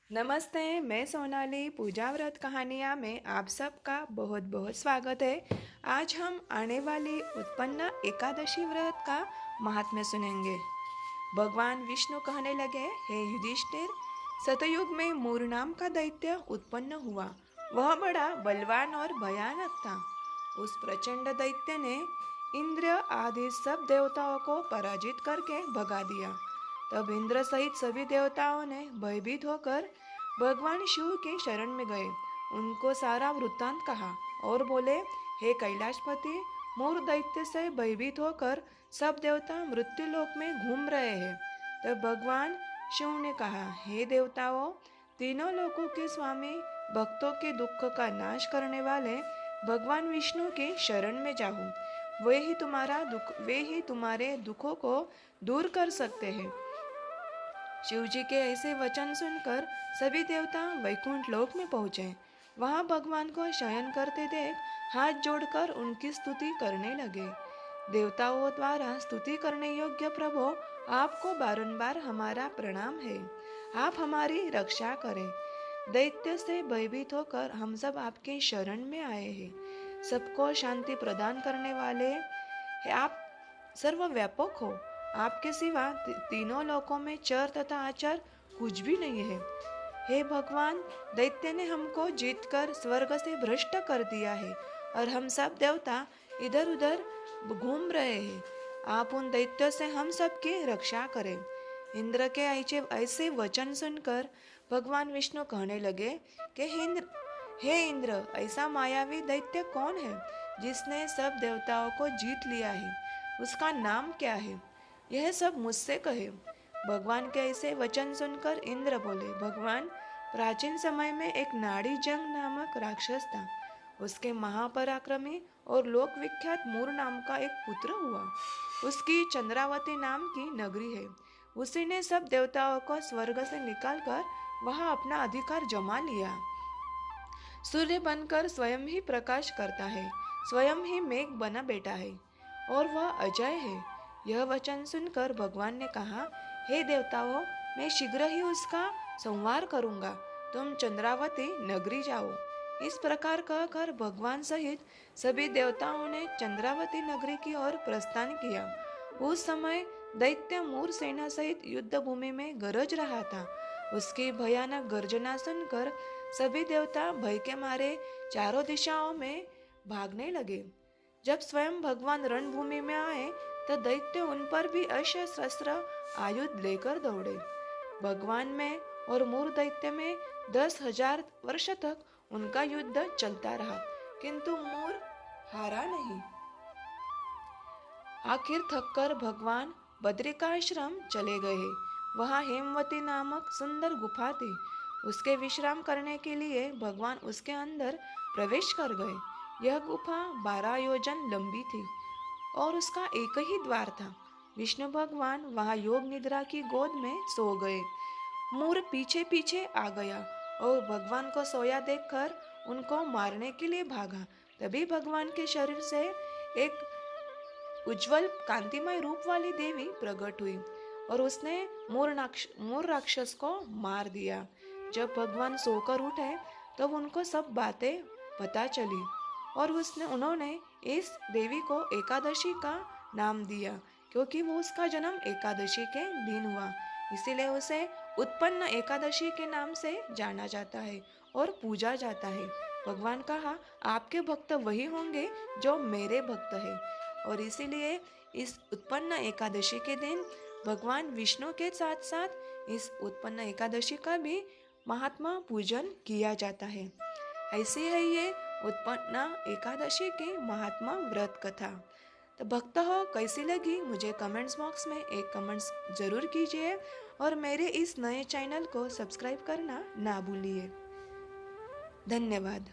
नमस्ते, मैं सोनाली पूजा व्रत कहानियाँ में आप सबका बहुत बहुत स्वागत है। आज हम आने वाली उत्पन्न एकादशी व्रत का महात्म्य सुनेंगे। भगवान विष्णु कहने लगे, हे युधिष्ठिर, सतयुग में मूर नाम का दैत्य उत्पन्न हुआ। वह बड़ा बलवान और भयानक था। उस प्रचंड दैत्य ने इंद्र आदि सब देवताओं को पराजित करके भगा दिया। तब इंद्र सहित सभी देवताओं ने भयभीत होकर भगवान शिव के शरण में गए। उनको सारा वृत्तांत कहा और बोले, हे कैलाशपति, मूर दैत्य से भयभीत होकर सब देवता मृत्यु लोक में घूम रहे हैं। तब भगवान शिव ने कहा, हे देवताओं, तीनों लोकों के स्वामी, भक्तों के दुख का नाश करने वाले भगवान विष्णु के शरण में जाओ। वे ही तुम्हारे दुखों को दूर कर सकते हैं। शिव जी के ऐसे वचन सुनकर सभी देवता वैकुंठ लोक में पहुंचे। वहां भगवान को शयन करते देख हाथ जोड़कर उनकी स्तुति करने लगे। देवताओं द्वारा स्तुति करने योग्य प्रभु, आपको बारंबार हमारा प्रणाम है। आप हमारी रक्षा करें। दैत्य से भयभीत होकर हम सब आपके शरण में आए हैं। सबको शांति प्रदान करने वाले आप सर्वव्यापक हो। आपके सिवा तीनों लोकों में चर तथा आचर कुछ भी नहीं है। हे भगवान, दैत्य ने हमको जीतकर स्वर्ग से भ्रष्ट कर दिया है और हम सब देवता इधर उधर घूम रहे हैं। आप उन दैत्यों से हम सब की रक्षा करें। इंद्र के ऐसे वचन सुनकर भगवान विष्णु कहने लगे कि हे इंद्र, ऐसा मायावी दैत्य कौन है जिसने सब देवताओं को जीत लिया है? उसका नाम क्या है? यह सब मुझसे कहे। भगवान के ऐसे वचन सुनकर इंद्र बोले, भगवान, प्राचीन समय में एक नाड़ी जंग नामक राक्षस था। उसके महापराक्रमी और लोक विख्यात मूर नाम का एक पुत्र हुआ। उसकी चंद्रावती नाम की नगरी है। उसी ने सब देवताओं को स्वर्ग से निकालकर वहां अपना अधिकार जमा लिया। सूर्य बनकर स्वयं ही प्रकाश करता है, स्वयं ही मेघ बना बैठा है और वह अजय है। यह वचन सुनकर भगवान ने कहा, हे देवताओं, मैं शीघ्र ही उसका संहार करूंगा। तुम चंद्रावती नगरी जाओ। इस प्रकार कहकर भगवान सहित सभी देवताओं ने चंद्रावती नगरी की ओर प्रस्थान किया। उस समय दैत्य मूर सेना सहित युद्ध भूमि में गरज रहा था। उसकी भयानक गर्जना सुनकर सभी देवता भय के मारे चारों दिशाओं में भागने लगे। जब स्वयं भगवान रणभूमि में आए तो दैत्य उन पर भी अशस्त्र आयुध लेकर दौड़े। भगवान में और मूर दैत्य में 10,000 वर्ष तक उनका युद्ध चलता रहा, किंतु मूर हारा नहीं। आखिर थककर भगवान बद्रिकाश्रम चले गए। वहां हेमवती नामक सुंदर गुफा थी। उसके विश्राम करने के लिए भगवान उसके अंदर प्रवेश कर गए। यह गुफा 12 योजन लंबी थी और उसका एक ही द्वार था। विष्णु भगवान वहां योग निद्रा की गोद में सो गए। मूर पीछे पीछे आ गया और भगवान को सोया देखकर उनको मारने के लिए भागा। तभी भगवान के शरीर से एक उज्जवल कांतिमय रूप वाली देवी प्रकट हुई और उसने मूर राक्षस को मार दिया। जब भगवान सोकर उठे तब उनको सब बातें पता चली और उन्होंने इस देवी को एकादशी का नाम दिया, क्योंकि वो उसका जन्म एकादशी के दिन हुआ। इसीलिए उसे उत्पन्न एकादशी के नाम से जाना जाता है और पूजा जाता है। भगवान कहा, आपके भक्त वही होंगे जो मेरे भक्त हैं, और इसीलिए इस उत्पन्न एकादशी के दिन भगवान विष्णु के साथ साथ इस उत्पन्न एकादशी का भी महात्मा पूजन किया जाता है। ऐसी है ये उत्पन्न एकादशी की महात्मा व्रत कथा। तो भक्त हो, कैसी लगी मुझे कमेंट्स बॉक्स में एक कमेंट्स जरूर कीजिए और मेरे इस नए चैनल को सब्सक्राइब करना ना भूलिए। धन्यवाद।